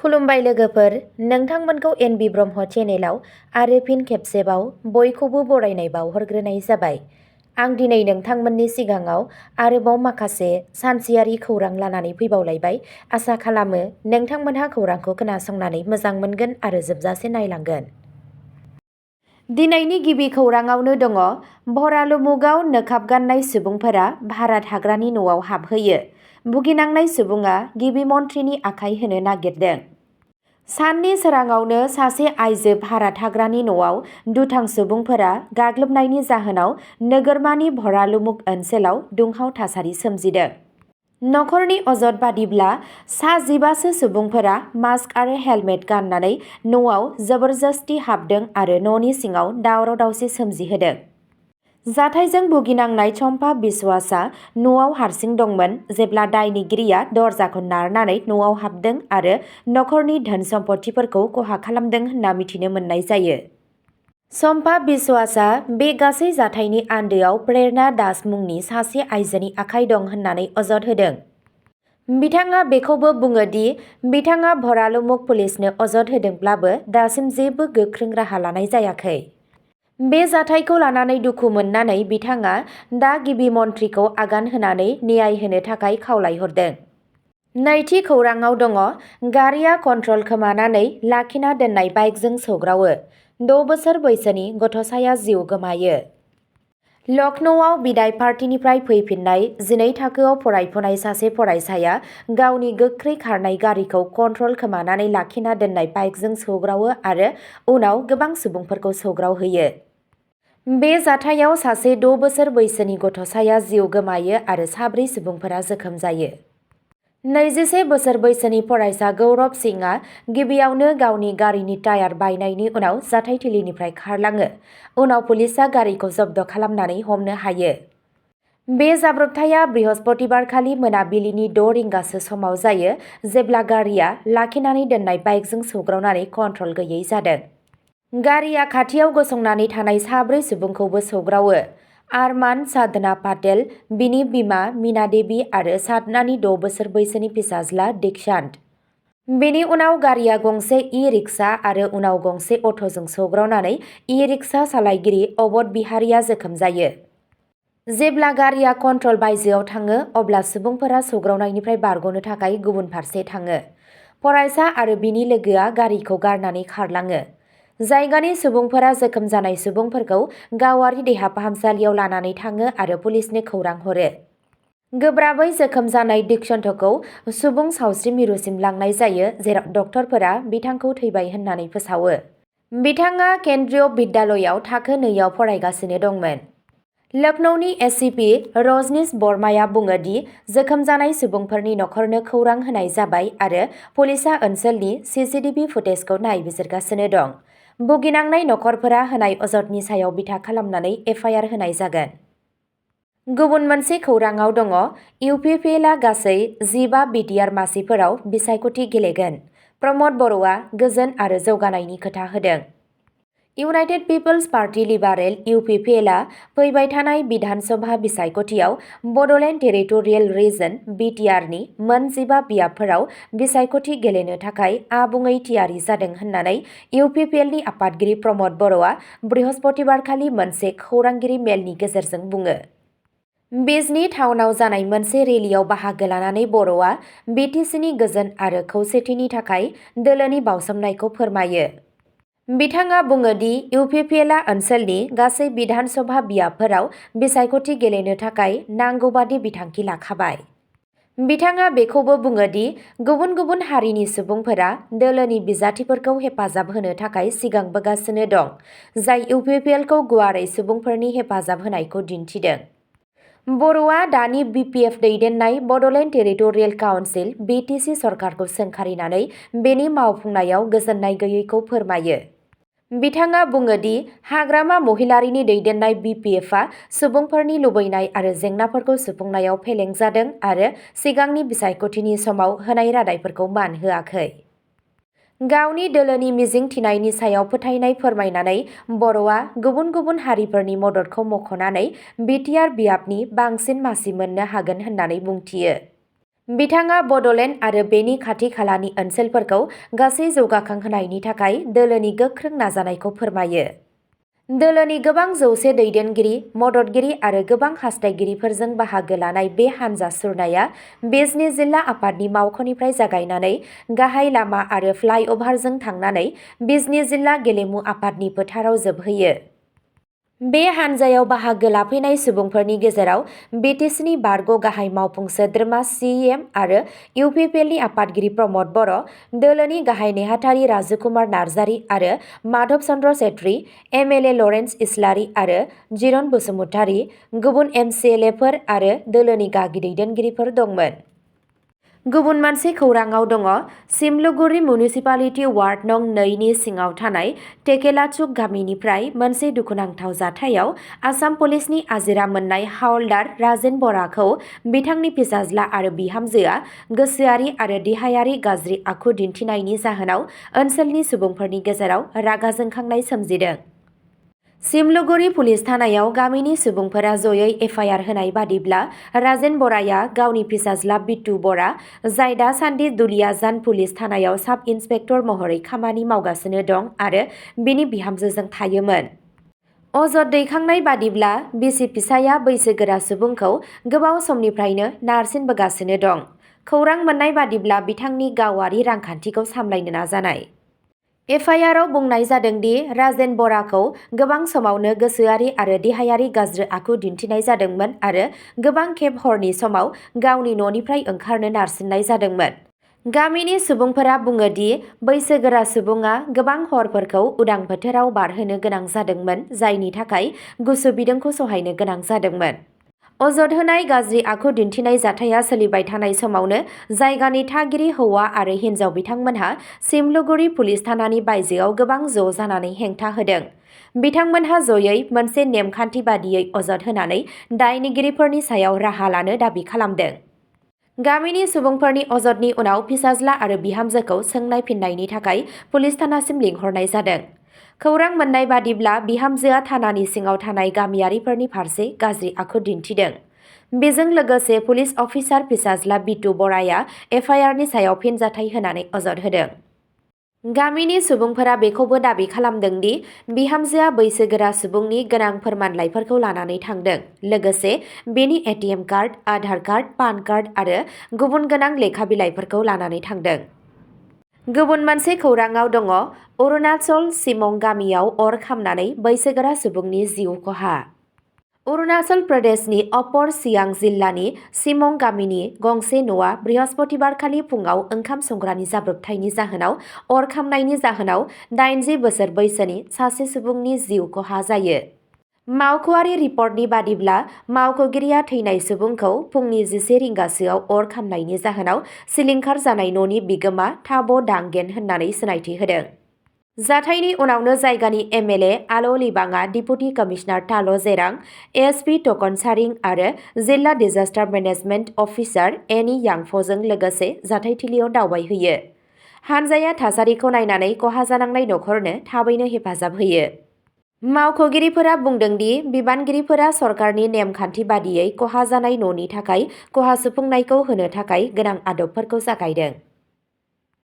खुलुमबाय लोगोफोर, नोंथांमोनखौ एनबि ब्रह्म चेनेलाव आरो फिन खेबसेबाव बयखौबो बरायनाय बावहरग्रोनाय जाबाय। आं दिनै नोंथांमोननि सिगाङाव आरोबाव माखासे सानसेयारि खौरां लानानै फैबावलायबाय। आसा खालामो नोंथांमोनहा खौरांखौ खोनासंनानै मोजां मोनगोन आरो जोबजासे नायलांगोन। दिनैनि गिबि खौराङावनो दङ, भरालुमुगाव नोकाब गाननाय सुबुंफोरा भारा थाग्रानि न'आव हाबहैयो। भुगिनांनाय सुबुङा गिबि मन्थ्रिनि आखाइ होनो नागिरदों। साननि सोराङावनो सासे आइजो भारा थाग्रानि न'आव दुथां सुबुंफोरा गाग्लोबनायनि जाहोनाव नोगोरमानि भरालुमुग ओनसोलाव दुंहाव थासारि सोमजिदों। नखरनि अजद बादिब्ला सा 15सो सुबुंफोरा मास्क आरो हेलमेट गाननानै न'आव जबरजस्ती हाबदों आरो न'नि सिङाव दावराव-दावसि सोमजिहोदों। जाथायजों भुगिनांनाय चम्पा बिस्वासआ न'आव हारसिं दंमोन जेब्ला दायनिगिरिया दरजाखौ नारनानै न'आव हाबदों आरो नखरनि धोन सम्पथिफोरखौ खहा खालामदों होनना मिथिनो मोननाय जायो। चम्पा बिस्वासआ बे गासै जाथायनि आन्दोआव प्रेरणा दास मुंनि सासे आइजोनि आखाइ दं होननानै अजद होदों। बिथाङा बेखौबो बुङो दि बिथाङा भरालुमुग पुलिसनो अजद होदोंब्लाबो दासिम जेबो गोख्रों राहा लानाय जायाखै। बे जाथायखौ लानानै दुखु मोननानै बिथाङा दा गिबि मन्थ्रिखौ आगान होनानै न्याय होनो थाखाय खावलायहरदों। नैथि खौराङाव दङ, गारिया कन्ट्रल खोमानानै लाखिना दोननाय बाइकजों सौग्रावो। 6 बोसोर बैसोनि गथ'साया जिउ गोमायो। लखनौआव बिदाइ पार्टीनिफ्राय फैफिननाय 12 थाखोआव फरायफुनाय सासे फरायसाया गावनि गोख्रै खारनाय गारिखौ कन्ट्रल खोमानानै लाखिना दोननाय बाइकजों सौग्रावो आरो उनाव गोबां सुबुंफोरखौ सौग्रावहोयो। बे जाथायाव सासे 6 बोसोर बैसोनि गथ'साया जिउ गोमायो आरो 4 सुबुंफोरा जोखोम जायो। 21 बोसोर बैसोनि फरायसा गौरब सिंहआ गिबियावनो गावनि गारिनि टायार बायनायनि उनाव जाथायथिलिनिफ्राय खारलाङो। उनाव पुलिसआ गारिखौ जब्द खालामनानै हमनो हायो। बे जाब्रबथाया बृहस्पतिबारखालि मोनाबिलिनि 6 रिंगासो समाव जायो जेब्ला गारिया लाखिनानै दोननाय बाइकजों सौग्रावनानै कन्ट्रल गैयै जादों। गारिया खाथियाव गसंनानै थानाय 4 सुबुंखौबो सौग्रावो। आरमान साधना पाटेल, बिनि बिमा मीना देवी आरो साधनानि 6 बोसोर बैसोनि फिसाज्ला दीक्षांत। बेनि उनाव गारिया गंसे इ-रिक्सा आरो उनाव गंसे अट'जों सौग्रावनानै इ-रिक्सा सालायगिरि अबध बिहारीआ जोखोम जायो। जेब्ला गारिया कन्ट्रल बायजोआव थाङो अब्ला सुबुंफोरा सौग्रावनायनिफ्राय बारग'नो थाखाय गुबुन फारसे थाङो। फरायसा आरो बिनि लोगोआ गारिखौ गारनानै खारलाङो। जायगानि सुबुंफोरा जोखोम जानाय सुबुंफोरखौ गावारि देहा फाहामसालियाव लानानै थाङो आरो पुलिसनो खौरां हरो। गोब्राबै जोखोम जानाय दीक्षांतखौ सुबुं सावस्रि मिरुसिम लांनाय जायो जेराव डक्टरफोरा बिथांखौ थैबाय होननानै फोसावो। बिथाङा केन्द्रीय बिद्यालयआव थाखो 2आव फरायगासिनो दंमोन। लखनौनि एसपि रजनीश बर्माया बुङो दि जोखोम जानाय सुबुंफोरनि नखरनो खौरां होनाय जाबाय आरो पुलिसआ ओनसोलनि सिसिटिभि फुटेजखौ नायबिजिरगासिनो दं। भुगिनांनाय नखरफोरा होनाय अजदनि सायाव बिथा खालामनानै एफआइआर होनाय जागोन। गुबुन मोनसे खौराङाव दङ, इउपिपिएलआ गासै 15 बिटिआर मासिफोराव बिसायख'थि गेलेगोन। प्रमद बर'आ गोजोन आरो जौगानायनि खोथा होदों। इउनाइटेड पिपल्स पार्टी लिबारेल इउपिपिएलआ फैबाय थानाय बिधान सभा बिसायख'थियाव बड'लेण्ड टेरिटरियेल रिजन बिटिआरनि मोन 15 बियाबफोराव बिसायख'थि गेलेनो थाखाय आबुङै थियारि जादों होननानै इउपिपिएलनि आफादगिरि प्रमद बर'आ बृहस्पतिबारखालि मोनसे खौरांगिरि मेलनि गेजेरजों बुङो। बिजनी टाउनाव जानाय मोनसे रेलियाव बाहागो लानानै बर'आ बिटिसिनि गोजोन आरो खौसेथिनि थाखाय दोलोनि बाउसोमनायखौ फोरमायो। बिथाङा बुङो दि इउपिपिएलआ ओनसोलनि गासै बिधान सभा बियाबफोराव बिसायख'थि गेलेनो थाखाय नांगौबादि बिथांखि लाखाबाय। बिथाङा बेखौबो बुङो दि गुबुन गुबुन हारिनि सुबुंफोरा दोलोनि बिजाथिफोरखौ हेफाजाब होनो थाखाय सिगांबोगासिनो दं, जाय इउपिपिएलखौ गुवारै सुबुंफोरनि हेफाजाब होनायखौ दिन्थिदों। बर'आ दानि बिपिएफ दैदेननाय बड'लेण्ड टेरिटरियेल काउन्सिल बिटिसि सरकारखौ सोंखारिनानै बेनि मावफुंनायाव गोजोननाय गैयैखौ फोरमायो। बिथाङा बुङो दि हाग्रामा महिलारीनि दैदेननाय बिपिएफआ सुबुंफोरनि लुबैनाय आरो जेंनाफोरखौ सुफुंनायाव फेलें जादों आरो सिगांनि बिसायख'थिनि समाव होनाय रादायफोरखौ मान होआखै। गावनि दोलोनि मिजिं थिनायनि सायाव फोथायनाय फोरमायनानै बर'आ गुबुन गुबुन हारिफोरनि मददखौ मख'नानै बिटिआर बियाबनि बांसिन मासि मोननो हागोन होननानै बुंथियो। बिथाङा बड'लेण्ड आरो बेनि खाथि खालानि ओनसोलफोरखौ गासै जौगाखांहोनायनि थाखाय दोलोनि गोख्रों नाजानायखौ फोरमायो। दोलोनि गोबां जौसे दैदेनगिरि, मददगिरि आरो गोबां हास्थायगिरिफोरजों बाहागो लानाय बे हानजा सुरनाया बिजनि जिल्ला आफादनि मावख'निफ्राय जागायनानै गाहाय लामा आरो फ्लाइअभारजों थांनानै बिजनि जिल्ला गेलेमु आफादनि फोथाराव जोबहैयो। बे हानजायाव बाहागो लाफैनाय सुबुंफोरनि गेजेराव बिटिसिनि बारग' गाहाय मावफुं सोद्रोमा CEM आरो इउपिपिएलनि आफादगिरि प्रमद बर', दोलोनि गाहाय नेहाथारि राजुकुमार नार्जारि आरो माधव चन्द्र सेत्री, MLA लरेन्स इस्लारि आरो जिरन बसुमतारी, गुबुन MCLAफोर आरो दोलोनि गागि दैदेनगिरिफोर दंमोन। गुबुन मोनसे खौराङाव दङ सिमलुगुरि मिउनिसिपालिटि वार्ड नं 2 नि सिङाव थानाय टेकेलाचुक गामिनिफ्राय मोनसे दुखुनांथाव जाथायाव आसाम पुलिसनि आजिरा मोननाय हावलदार राजेन बराखौ बिथांनि फिसाज्ला आरो बिहामजोआ गोसोआरि आरो देहायारि गाज्रि आखु दिन्थिनायनि जाहोनाव ओनसोलनि सुबुंफोरनि गेजेराव रागा जोंखांनाय सोमजिदों। सिमलुगुरि पुलिस थानायाव गामिनि सुबुंफोरा जयै FIR होनाय बादिब्ला राजेन बराया गावनि फिसाज्ला बिट्टु बरा, जाय दासान्दि दुलियाजान पुलिस थानायाव साब इन्सपेक्टर महरै खामानि मावगासिनो दं आरो बिनि बिहामजोजों थायोमोन। अजद दैखांनाय बादिब्ला बिसि फिसाया बैसोगोरा सुबुंखौ गोबाव समनिफ्रायनो नारसिनबोगासिनो दं। खौरां मोननाय बादिब्ला बिथांनि गावारि रांखान्थिखौ सामलायनो नाजानाय। FIRआव बुंनाय जादों दि राजेन बराखौ गोबां समावनो गोसोआरि आरो देहायारि गाज्रि आखु दिन्थिनाय जादोंमोन आरो गोबां खेब हरनि समाव गावनि न'निफ्राय ओंखारनो नारसिननाय जादोंमोन। गामिनि सुबुंफोरा बुङो दि बैसोगोरा सुबुङा गोबां हरफोरखौ उदां बोथोराव बारहोनो गोनां जादोंमोन, जायनि थाखाय गुसु बिदुंखौ सहायनो गोनां जादोंमोन। अजद होनाय गाज्रि आखु दिन्थिनाय जाथाया सोलिबाय थानाय समावनो जायगानि थागिरि हौवा आरो हिन्जाव बिथांमोनहा सिमलुगुरि पुलिस थानानि बायजोआव गोबां ज' जानानै हेंथा होदों। बिथांमोनहा जयै मोनसे नेमखान्थि बादियै अजद होनानै दायनिगिरिफोरनि सायाव राहा लानो दाबि खालामदों। गामिनि सुबुंफोरनि अजदनि उनाव फिसाज्ला आरो बिहामजोखौ सोंनाय फिननायनि थाखाय पुलिस थानासिम लिंहरनाय जादों। खौरां मोननाय बादिब्ला बिहामजोआ थानानि सिङाव थानाय गामियारिफोरनि फारसे गाज्रि आखु दिन्थिदों। बेजों लोगोसे पुलिस अफिसार फिसाज्ला बिट्टु बराया FIRनि सायाव फिनजाथाय होनानै अजद होदों। गामिनि सुबुंफोरा बेखौबो दाबि खालामदों दि बिहामजोआ बैसोगोरा सुबुंनि गोनां फोरमानलाइफोरखौ लानानै थांदों, लोगोसे बेनि ATM card, Aadhaar card, PAN card आरो गुबुन गोनां लेखा बिलाइफोरखौ लानानै थांदों। गुबुन मोनसे खौराङाव दङ अरुणाचल सिमं गामियाव अर खामनानै बैसोगोरा सुबुंनि जिउ खहा। अरुणाचल प्रदेशनि अपर सियां जिल्लानि सिमं गामिनि गंसे न'आ बृहस्पतिबारखालि फुङाव ओंखाम संग्रानि जाब्रबथायनि जाहोनाव अर खामनायनि जाहोनाव 80 बोसोर बैसोनि सासे सुबुंनि जिउ खहा जायो। मावख'आरि रिपर्टनि बादिब्ला मावख'गिरिया थैनाय सुबुंखौ फुंनि 11 रिंगासोआव अर खामनायनि जाहोनाव सिलिंखार जानाय न'नि बिगोमा थाब' दांगेन होननानै सिनायथि होदों। जाथायनि उनावनो जायगानि MLA आल' लिबांआ डिपुटि कमिशनार ताल' जेरां, ASP टकन सारिं आरो जिल्ला डिजास्टार मेनेजमेन्ट अफिसार एनि यांफ'जों लोगोसे जाथायथिलियाव दावबायहैयो। हानजाया थासारिखौ नायनानै खहा जानांनाय नखरनो थाबैनो हेफाजाब होयो। मावख'गिरिफोरा बुंदों दि बिबानगिरिफोरा सरकारनि नेमखान्थि बादियै खहा जानाय न'नि थाखाय खहा सुफुंनायखौ होनो थाखाय गोनां आदबफोरखौ जागायदों।